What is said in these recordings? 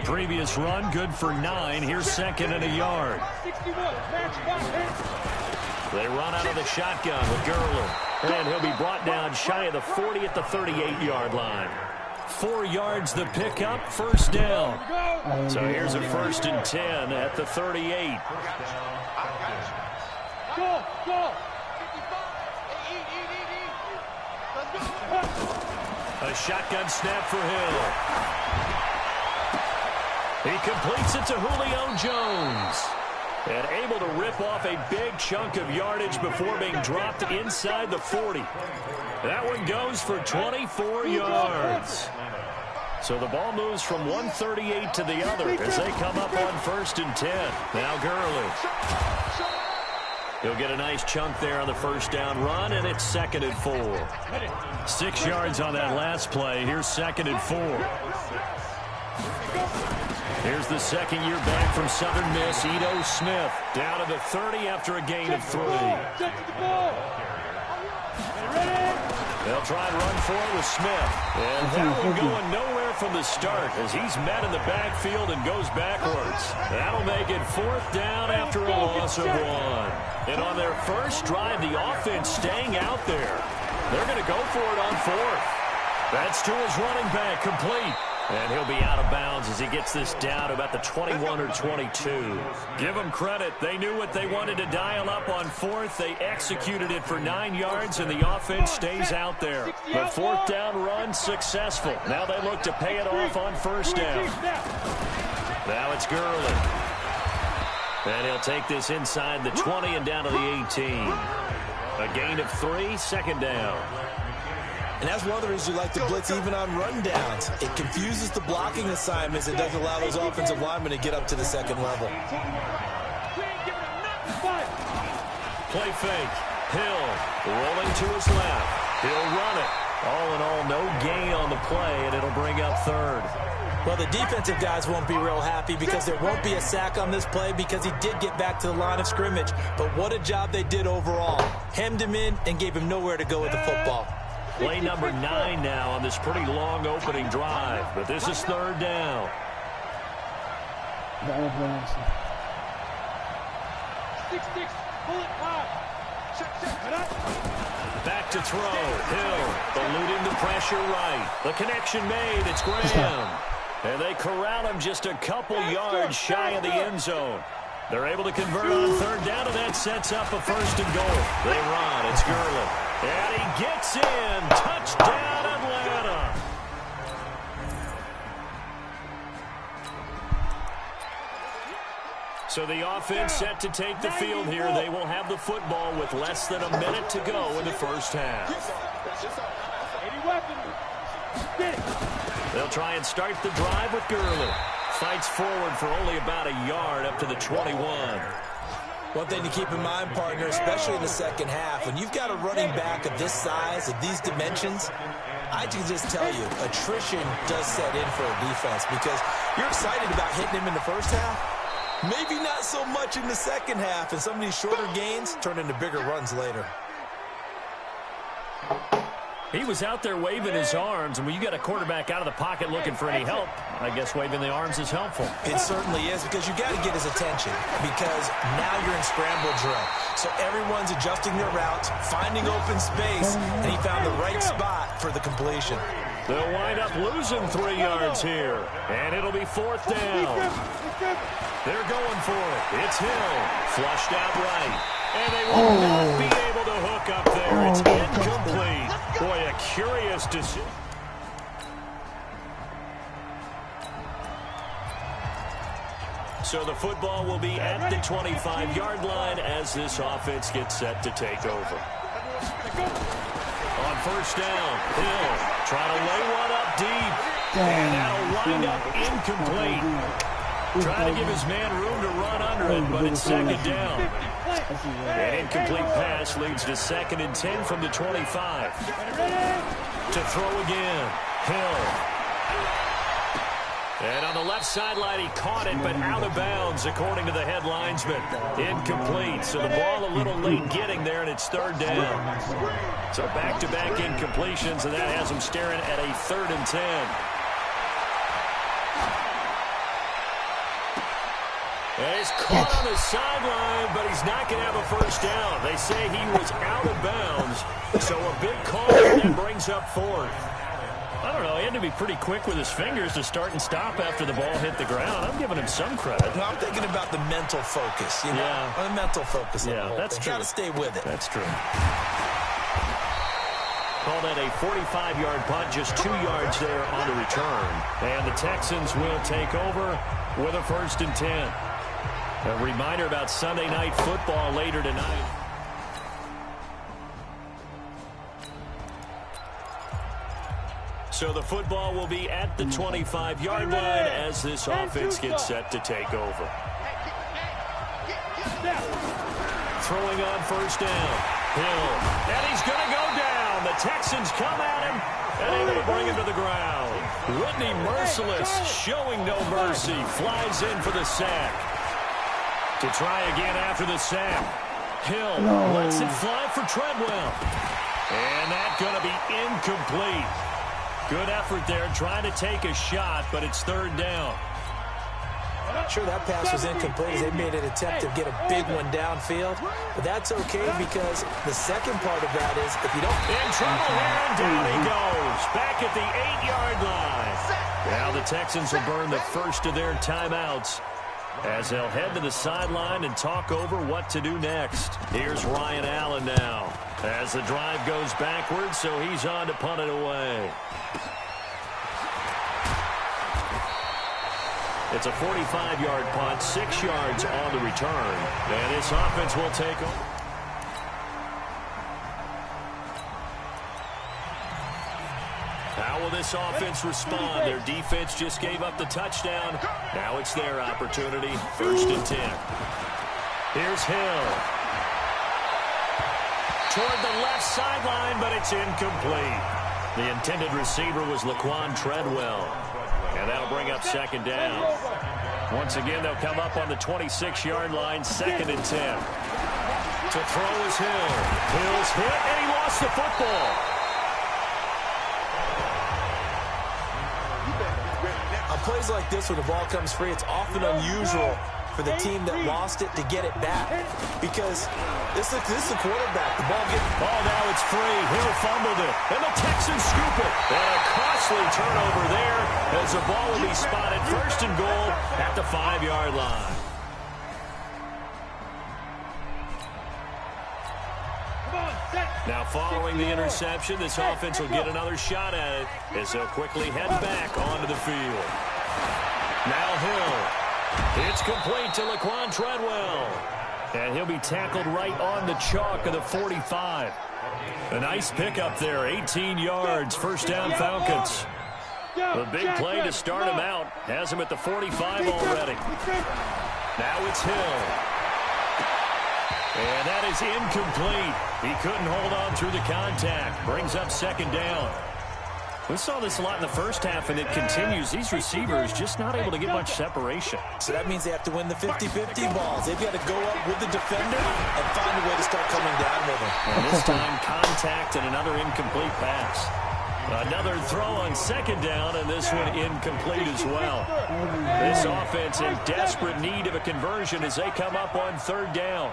previous run, good for 9. Here's second and a yard. They run out of the shotgun with Gurley. And he'll be brought down shy of the 40 at the 38-yard line. 4 yards the pickup, first down. So here's a 1st and 10 at the 38. A shotgun snap for Hill. He completes it to Julio Jones. And able to rip off a big chunk of yardage before being dropped inside the 40. That one goes for 24 yards. So the ball moves from 138 to the other as they come up on 1st and 10. Now Gurley. He'll get a nice chunk there on the first down run, and it's 2nd and 4. 6 yards on that last play. Here's 2nd and 4. Here's the second-year back from Southern Miss, Ito Smith, down to the 30 after a gain of 3. They'll try and run for it with Smith. And that one going nowhere from the start as he's met in the backfield and goes backwards. That'll make it 4th down after a loss of 1. And on their first drive, the offense staying out there. They're going to go for it on 4th. That's to his running back, complete. And he'll be out of bounds as he gets this down to about the 21 or 22. Give them credit. They knew what they wanted to dial up on 4th. They executed it for 9 yards, and the offense stays out there. The 4th down run successful. Now they look to pay it off on 1st down. Now it's Gurley. And he'll take this inside the 20 and down to the 18. A gain of 3, 2nd down. And that's one of the reasons you like to blitz even on rundowns. It confuses the blocking assignments. It doesn't allow those offensive linemen to get up to the 2nd level. Play fake. Hill rolling to his left. He'll run it. All in all, no gain on the play, and it'll bring up 3rd. Well, the defensive guys won't be real happy because there won't be a sack on this play because he did get back to the line of scrimmage. But what a job they did overall. Hemmed him in and gave him nowhere to go with the football. Play number 9 now on this pretty long opening drive. But this is 3rd down. Back to throw. Hill eluding the pressure right. The connection made. It's Graham. And they corral him just a couple yards shy of the end zone. They're able to convert on 3rd down, and that sets up a 1st and goal. They run. It's Gurley. And he gets in. Touchdown, Atlanta. So the offense set to take the field here. They will have the football with less than a minute to go in the first half. They'll try and start the drive with Gurley. Fights forward for only about a yard up to the 21. One thing to keep in mind, partner, especially in the second half, when you've got a running back of this size, of these dimensions, I can just tell you, attrition does set in for a defense because you're excited about hitting him in the first half. Maybe not so much in the second half, and some of these shorter gains turn into bigger runs later. He was out there waving his arms, and when you got a quarterback out of the pocket looking for any help, I guess waving the arms is helpful. It certainly is, because you got to get his attention, because now you're in scramble drill. So everyone's adjusting their routes, finding open space, and he found the right spot for the completion. They'll wind up losing 3 yards here, and it'll be 4th down. They're going for it. It's Hill, flushed out right. And they will not be able to hook up there. It's incomplete. Boy, a curious decision. So the football will be at the 25-yard line as this offense gets set to take over. On 1st down, Hill trying to lay one up deep. And that'll wind up incomplete. Trying to give his man room to run under it, but it's 2nd down. An incomplete pass leads to 2nd and 10 from the 25. To throw again, Hill. And on the left sideline, he caught it, but out of bounds, according to the head linesman. Incomplete, so the ball a little late getting there, and it's 3rd down. So back-to-back incompletions, and that has him staring at a 3rd and 10. And he's caught on the sideline, but he's not going to have a first down. They say he was out of bounds, so a big call that brings up fourth. I don't know. He had to be pretty quick with his fingers to start and stop after the ball hit the ground. I'm giving him some credit. No, I'm thinking about the mental focus. You know? Yeah. The mental focus. Yeah, that's true. Got to stay with it. That's true. Call that a 45-yard punt, just 2 yards there on the return. And the Texans will take over with a 1st and 10. A reminder about Sunday Night Football later tonight. So the football will be at the 25-yard line as this offense gets set to take over. Throwing on 1st down. Hill. And he's going to go down. The Texans come at him and able to bring him to the ground. Whitney Merciless, showing no mercy, flies in for the sack. To try again after the sack. Hill lets it fly for Treadwell. And that's going to be incomplete. Good effort there, trying to take a shot, but it's 3rd down. Sure, that pass was incomplete as they made an attempt to get a big one downfield. But that's okay because the second part of that is if you don't... In trouble here, and down he goes. Back at the 8-yard line. Now the Texans will burn the first of their timeouts as they'll head to the sideline and talk over what to do next. Here's Ryan Allen now as the drive goes backwards, so he's on to punt it away. It's a 45-yard punt, 6 yards on the return. And this offense will take over. How will this offense respond? Their defense just gave up the touchdown. Now it's their opportunity. 1st and 10. Here's Hill. Toward the left sideline, but it's incomplete. The intended receiver was Laquan Treadwell. And that'll bring up 2nd down. Once again, they'll come up on the 26-yard line, 2nd and 10. To throw is Hill. Hill's hit, and he lost the football. On plays like this where the ball comes free, it's often unusual for the team that lost it to get it back. Because this is the quarterback. The ball gets... Oh, now it's free. Hill fumbled it. And the Texans scoop it. And a costly turnover there as the ball will be spotted 1st and goal at the 5-yard line. Now following the interception, this offense will get another shot at it as they'll quickly head back onto the field. Now Hill. It's complete to Laquan Treadwell. And he'll be tackled right on the chalk of the 45. A nice pickup there, 18 yards, 1st down Falcons. A big play to start him out. Has him at the 45 already. Now it's Hill. And that is incomplete. He couldn't hold on through the contact. Brings up 2nd down. We saw this a lot in the first half, and it continues. These receivers just not able to get much separation. So that means they have to win the 50-50 balls. They've got to go up with the defender and find a way to start coming down with him. And this time, contact and another incomplete pass. Another throw on 2nd down, and this one incomplete as well. This offense in desperate need of a conversion as they come up on 3rd down.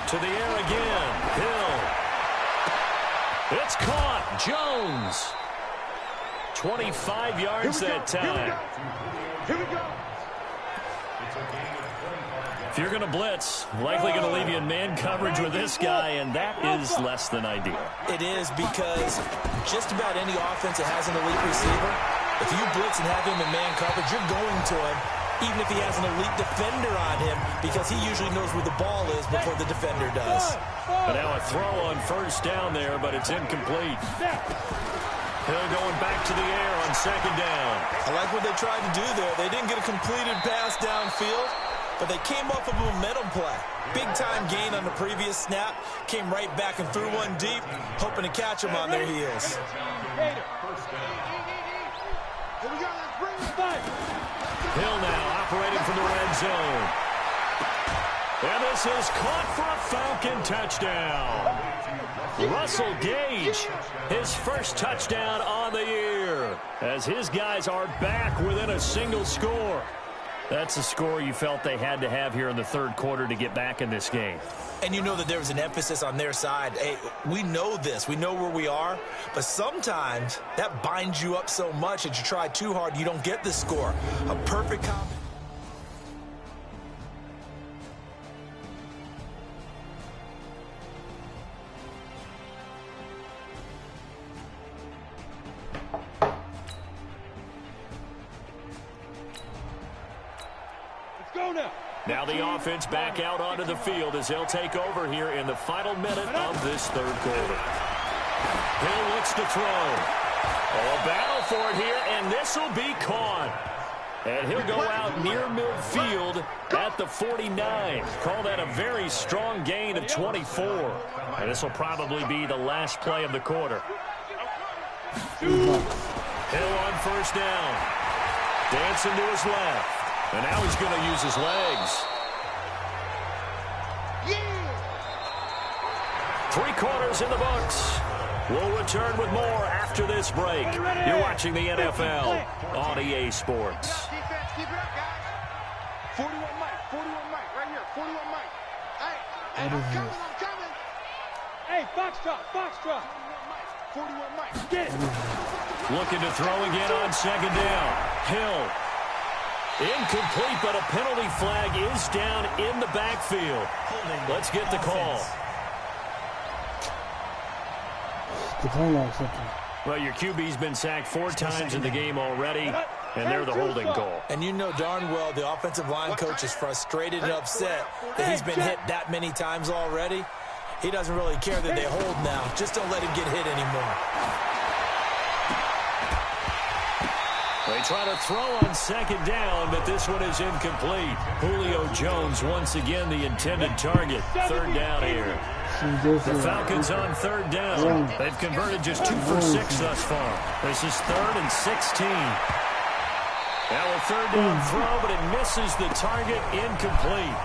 To the air again. Hill. It's caught. Jones. 25 yards that time. Here we go. If you're going to blitz, likely going to leave you in man coverage with this guy, and that is less than ideal. It is because just about any offense that has an elite receiver, if you blitz and have him in man coverage, you're going to him, even if he has an elite defender on him, because he usually knows where the ball is before the defender does. But now a throw on 1st down there, but it's incomplete. Hill going back to the air on 2nd down. I like what they tried to do there. They didn't get a completed pass downfield, but they came off of a momentum play. Big-time gain on the previous snap. Came right back and threw one deep, hoping to catch them on their heels. Hill now operating from the red zone. And this is caught for a Falcon touchdown. Russell Gage, his first touchdown on the year, as his guys are back within a single score. That's a score you felt they had to have here in the third quarter to get back in this game. And you know that there was an emphasis on their side. Hey, we know this. We know where we are. But sometimes that binds you up so much that you try too hard, you don't get the score. A perfect combination. Now the offense back out onto the field as they'll take over here in the final minute of this third quarter. Hill looks to throw. Oh, a battle for it here, and this will be caught. And he'll go out near midfield at the 49. Call that a very strong gain of 24. And this will probably be the last play of the quarter. Hill on first down. Dancing to his left. And now he's going to use his legs. Three quarters in the books. We'll return with more after this break. You're watching the NFL on EA Sports. Keep it up, guys. 41 Mike, right here. 41 Mike. Hey, I'm coming. Hey, Foxtrot. 41 Mike. Get it. Looking to throw again on second down. Hill. Incomplete, but a penalty flag is down in the backfield. Let's get the call. Well, your QB's been sacked 4 times in the game already, and they're the holding call. And you know darn well the offensive line coach is frustrated and upset that he's been hit that many times already. He doesn't really care that they hold now. Just don't let him get hit anymore. They try to throw on second down, but this one is incomplete. Julio Jones once again the intended target. Third down here. The Falcons on third down. They've converted just 2 for 6 thus far. This is 3rd and 16. Now a third down throw, but it misses the target. Incomplete.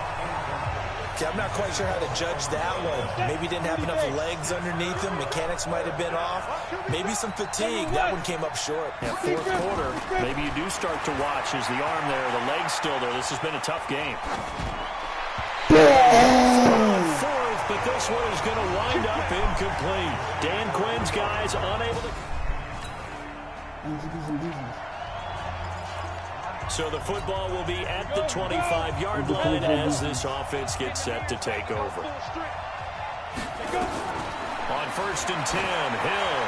Okay, I'm not quite sure how to judge that one. Maybe didn't have enough legs underneath him. Mechanics might have been off. Maybe some fatigue. That one came up short. Yeah, fourth quarter, maybe you do start to watch as the arm there, the leg's still there. This has been a tough game. Fourth, but this one is going to wind up incomplete. Dan Quinn's guys unable to... So the football will be at the 25-yard line as this offense gets set to take over. On 1st and 10, Hill.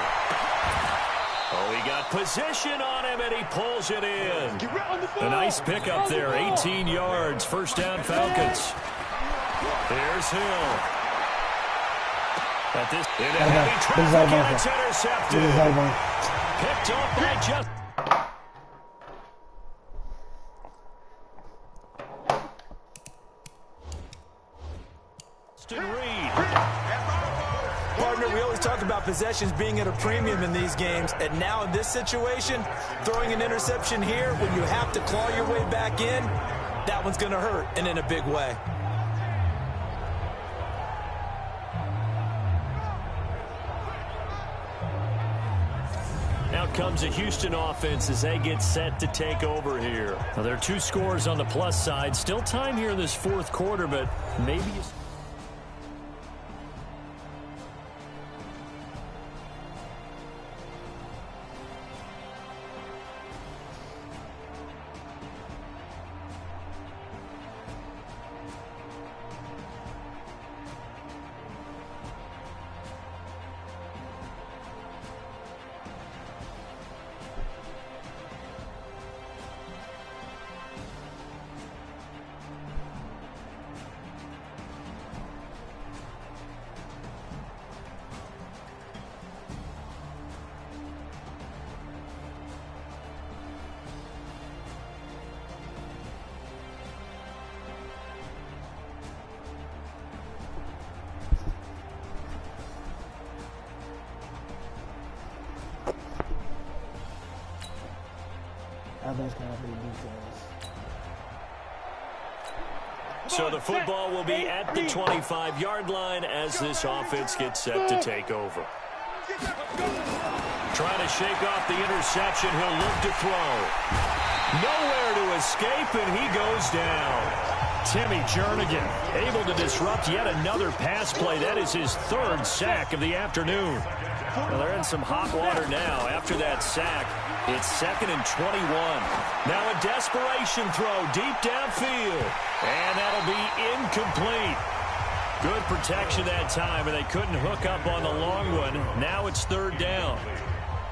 Oh, he got position on him, and he pulls it in. A nice pickup there, 18 yards, first down Falcons. Here's Hill. At this, in a heavy traffic, and it's intercepted. Picked up by just... Partner, we always talk about possessions being at a premium in these games, and now in this situation, throwing an interception here when you have to claw your way back in, that one's going to hurt, and in a big way. Now comes the Houston offense as they get set to take over here. Now, there are 2 scores on the plus side. Still time here in this fourth quarter, but maybe... So the football will be at the 25-yard line as this offense gets set to take over. Trying to shake off the interception. He'll look to throw. Nowhere to his escape, and he goes down. Timmy Jernigan able to disrupt yet another pass play. That is his third sack of the afternoon. Well, they're in some hot water now. After that sack, it's 2nd and 21. Now a desperation throw deep downfield, and that'll be incomplete. Good protection that time, and they couldn't hook up on the long one. Now it's 3rd down.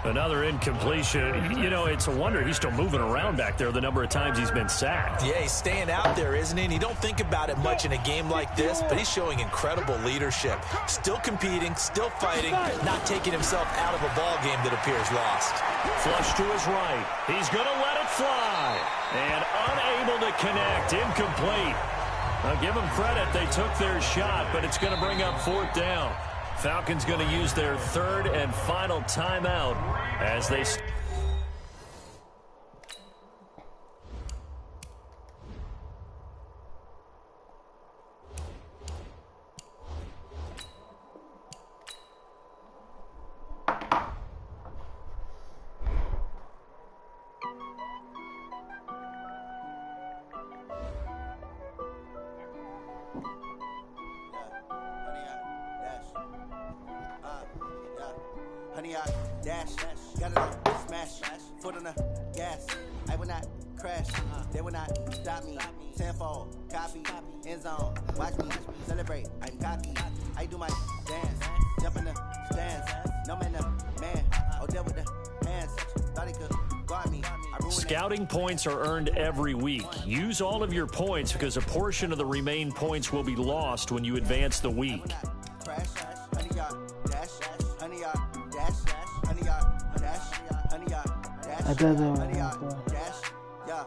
Another incompletion. You know, it's a wonder he's still moving around back there the number of times he's been sacked. Yeah, he's staying out there, isn't he? And you don't think about it much in a game like this, but he's showing incredible leadership. Still competing, still fighting, not taking himself out of a ball game that appears lost. Flush to his right. He's going to let it fly. And unable to connect. Incomplete. Now, give them credit. They took their shot, but it's going to bring up 4th down. Falcons going to use their 3rd and final timeout as they... Honey, I dash, got it on, smash, foot on the gas. I will not crash, they will not stop me. Tenfold, copy, end zone, watch me celebrate. I'm cocky, I do my dance, jump in the stands. No man, man, oh, deal with the hands. Thought he could guard me. Scouting points are earned every week. Use all of your points because a portion of the remaining points will be lost when you advance the week. Crash, honey, I dash, honey, I dash, yeah.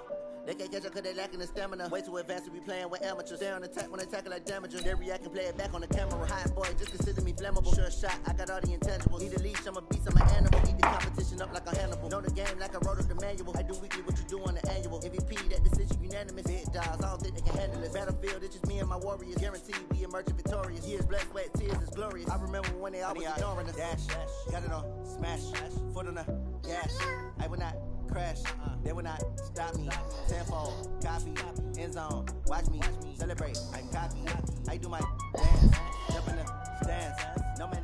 They can't catch up cause they lacking the stamina. Way too advanced to be playing with amateurs. They on attack when they tackle like damagers. They react and play it back on the camera. Hot boy, just consider me flammable. Sure shot, I got all the intangibles. Need a leash, I'm a beast, I'm an animal. Eat the competition up like a Hannibal. Know the game like I wrote up the manual. I do weekly what you do on the annual. MVP, that decision unanimous. Big dogs, I don't think they can handle it. Battlefield, it's just me and my warriors. Guaranteed we emerge victorious. Years, blood, sweat, tears is glorious. I remember when they always ignoring us. Dash, got it on, smash, foot on the gas. I will not crash, they will not stop me. Tenfold, copy, end zone, watch me celebrate. I'm cocky, I do my dance, jump in the stands. No man,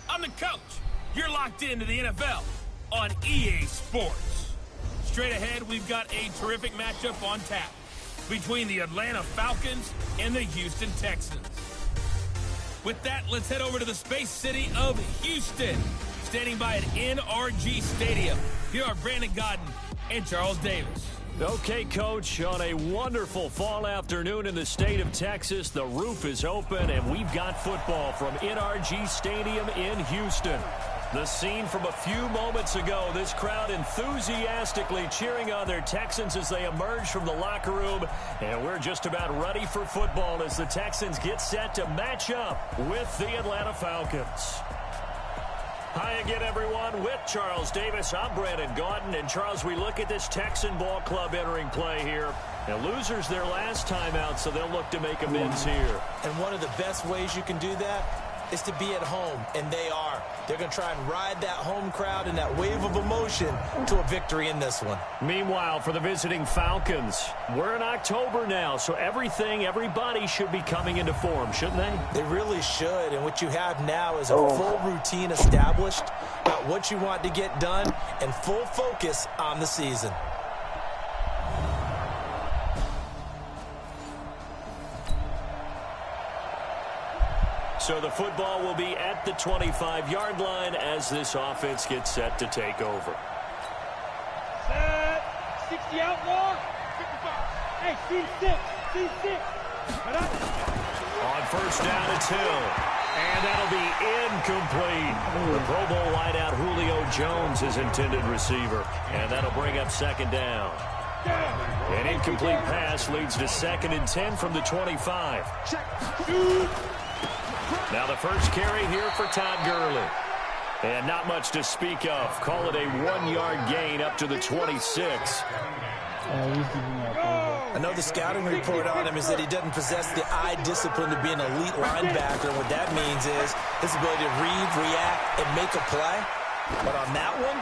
I'm the coach. You're locked into the NFL on EA Sports. Straight ahead, we've got a terrific matchup on tap between the Atlanta Falcons and the Houston Texans. With that, let's head over to the space city of Houston. Standing by at NRG Stadium, here are Brandon Godden and Charles Davis. Okay, Coach, on a wonderful fall afternoon in the state of Texas, the roof is open, and we've got football from NRG Stadium in Houston. The scene from a few moments ago, this crowd enthusiastically cheering on their Texans as they emerge from the locker room, and we're just about ready for football as the Texans get set to match up with the Atlanta Falcons. Hi again, everyone. With Charles Davis, I'm Brandon Gaudin. And, Charles, we look at this Texan ball club entering play here. And losers their last time out, so they'll look to make amends here. And one of the best ways you can do that is to be at home, and they are. They're going to try and ride that home crowd and that wave of emotion to a victory in this one. Meanwhile, for the visiting Falcons, we're in October now, so everybody should be coming into form, shouldn't they? They really should, and what you have now is a full routine established about what you want to get done and full focus on the season. So the football will be at the 25-yard line as this offense gets set to take over. Set. 60 out more. 55. Hey, C6. On first down, it's Hill. And that'll be incomplete. The Pro Bowl wideout Julio Jones is intended receiver. And that'll bring up second down. An incomplete pass leads to 2nd and 10 from the 25. Now the first carry here for Todd Gurley. And not much to speak of. Call it a 1-yard gain up to the 26. I know the scouting report on him is that he doesn't possess the eye discipline to be an elite linebacker. What that means is his ability to read, react, and make a play. But on that one,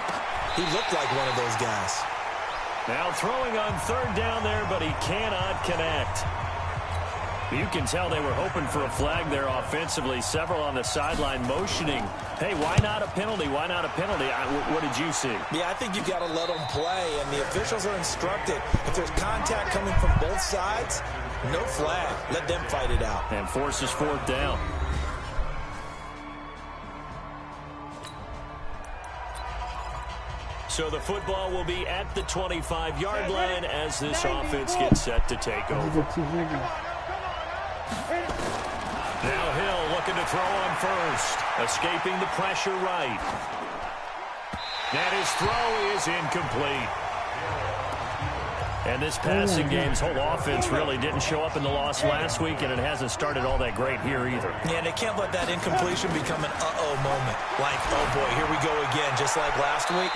he looked like one of those guys. Now throwing on third down there, but he cannot connect. You can tell they were hoping for a flag there offensively. Several on the sideline motioning, hey, why not a penalty? Why not a penalty? What did you see? Yeah, I think you've got to let them play, and the officials are instructed. If there's contact coming from both sides, no flag. Let them fight it out. And forces fourth down. So the football will be at the 25-yard line as this offense gets set to take over. Now Hill looking to throw on first. Escaping the pressure right. And his throw is incomplete. And this passing game's whole offense really didn't show up in the loss last week, and it hasn't started all that great here either. Yeah, and they can't let that incompletion become an uh-oh moment. Like, oh boy, here we go again, just like last week.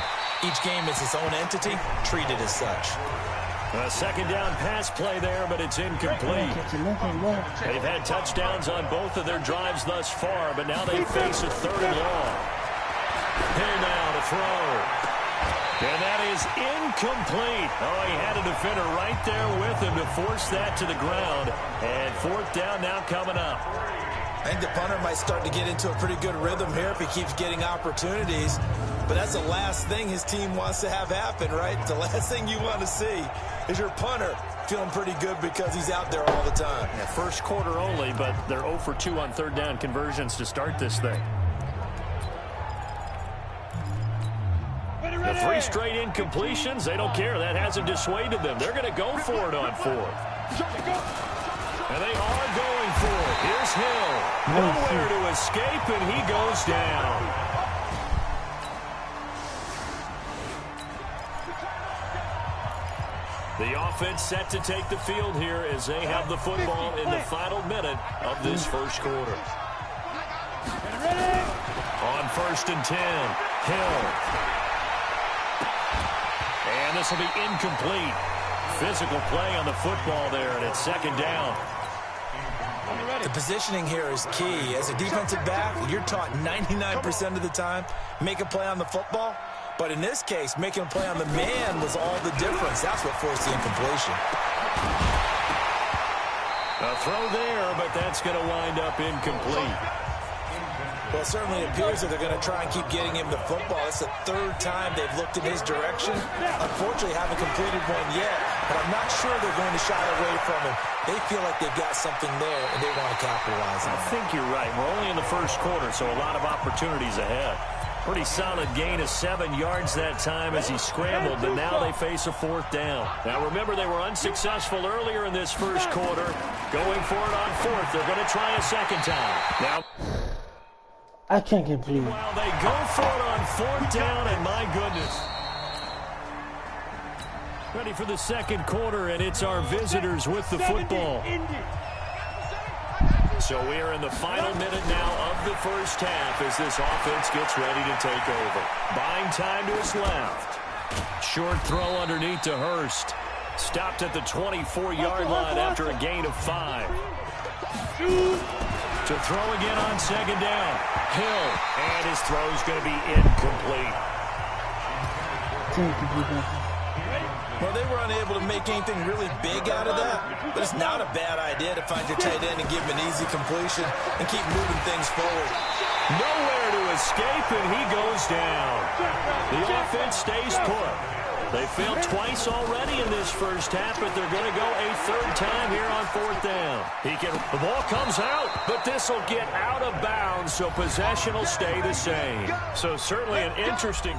Each game is its own entity, treated as such. A second down pass play there, but it's incomplete. They've had touchdowns on both of their drives thus far, but now they face a third and long. Hill now to throw. And that is incomplete. Oh, he had a defender right there with him to force that to the ground. And fourth down now coming up. I think the punter might start to get into a pretty good rhythm here if he keeps getting opportunities. But that's the last thing his team wants to have happen, right? The last thing you want to see is your punter feeling pretty good because he's out there all the time. Yeah, first quarter only, but they're 0 for 2 on third down conversions to start this thing. The 3 straight incompletions, they don't care. That hasn't dissuaded them. They're going to go for it on fourth. And they are going for it. Here's Hill. Nowhere to escape, and he goes down. The offense set to take the field here as they have the football in the final minute of this first quarter. On 1st and 10, Hill. And this will be incomplete. Physical play on the football there, and it's second down. The positioning here is key. As a defensive back, you're taught 99% of the time, make a play on the football. But in this case, making a play on the man was all the difference. That's what forced the incompletion. A throw there, but that's going to wind up incomplete. Well, it certainly appears that they're going to try and keep getting him the football. It's the third time they've looked in his direction. Unfortunately, haven't completed one yet, but I'm not sure they're going to shy away from him. They feel like they've got something there, and they want to capitalize on it. I think you're right. We're only in the first quarter, so a lot of opportunities ahead. Pretty solid gain of 7 yards that time as he scrambled, but now they face a fourth down. Now, remember, they were unsuccessful earlier in this first quarter. Going for it on fourth. They're going to try a second time. Now, I can't complete. well, they go for it on fourth down, and my goodness. Ready for the second quarter, and it's our visitors with the football. So we are in the final minute now of the first half as this offense gets ready to take over. Buying time to his left. Short throw underneath to Hurst. Stopped at the 24-yard line after a gain of 5. To throw again on second down. Hill, and his throw's going to be incomplete. Well, they were unable to make anything really big out of that, but it's not a bad idea to find your tight end and give him an easy completion and keep moving things forward. Nowhere to escape, and he goes down. The offense stays put. They failed twice already in this first half, but they're going to go a third time here on fourth down. The ball comes out, but this will get out of bounds, so possession will stay the same. So certainly an interesting.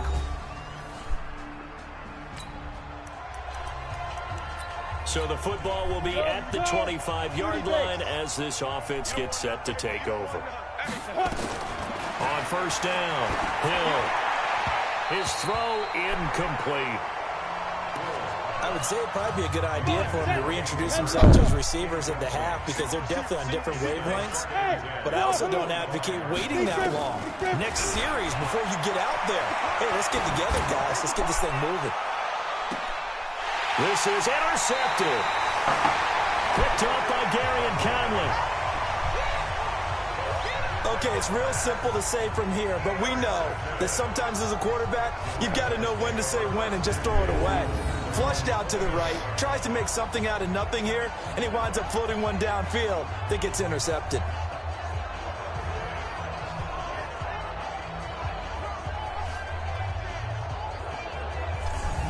So the football will be at the 25-yard line as this offense gets set to take over. On first down, Hill. His throw incomplete. I would say it'd probably be a good idea for him to reintroduce himself to his receivers at the half because they're definitely on different wavelengths. But I also don't advocate waiting that long. Next series, before you get out there, hey, let's get together, guys. Let's get this thing moving. This is intercepted. Picked up by Gary and Conley. Okay, it's real simple to say from here, but we know that sometimes as a quarterback, you've got to know when to say when and just throw it away. Flushed out to the right, tries to make something out of nothing here, and he winds up floating one downfield that gets intercepted.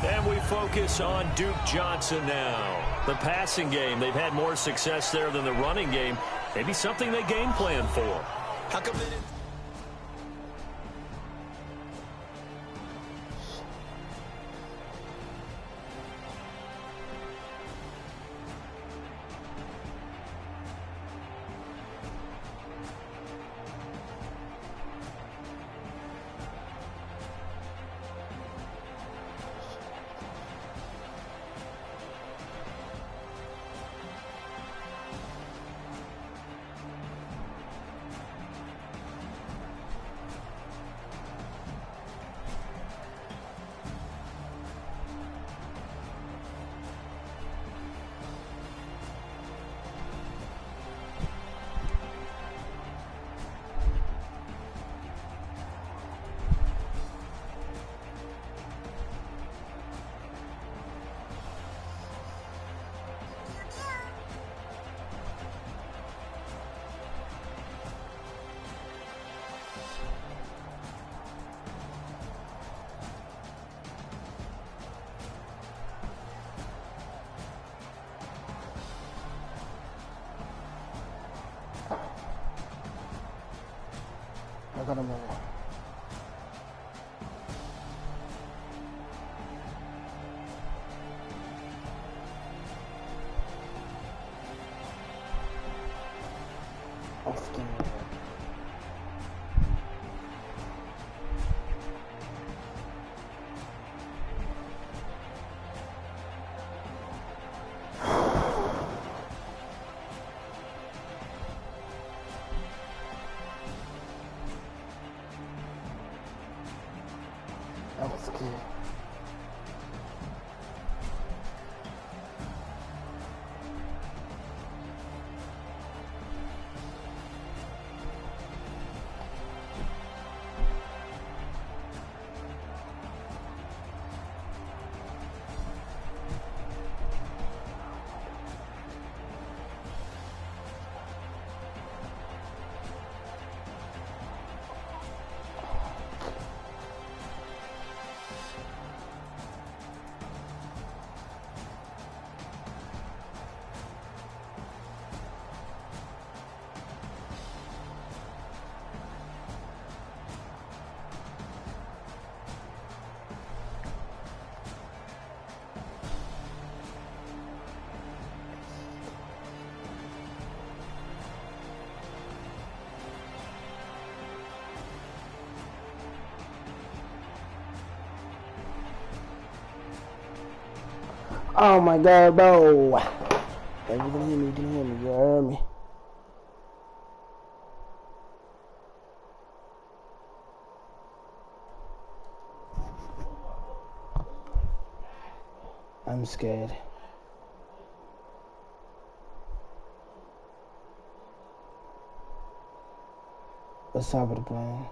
And we focus on Duke Johnson now. The passing game, they've had more success there than the running game. Maybe something they game plan for. How come they didn't? I gotta move. I'm skinny. That was good. Oh my god, bro. Bro, you can hear me, you heard me. I'm scared. What's up with the plan?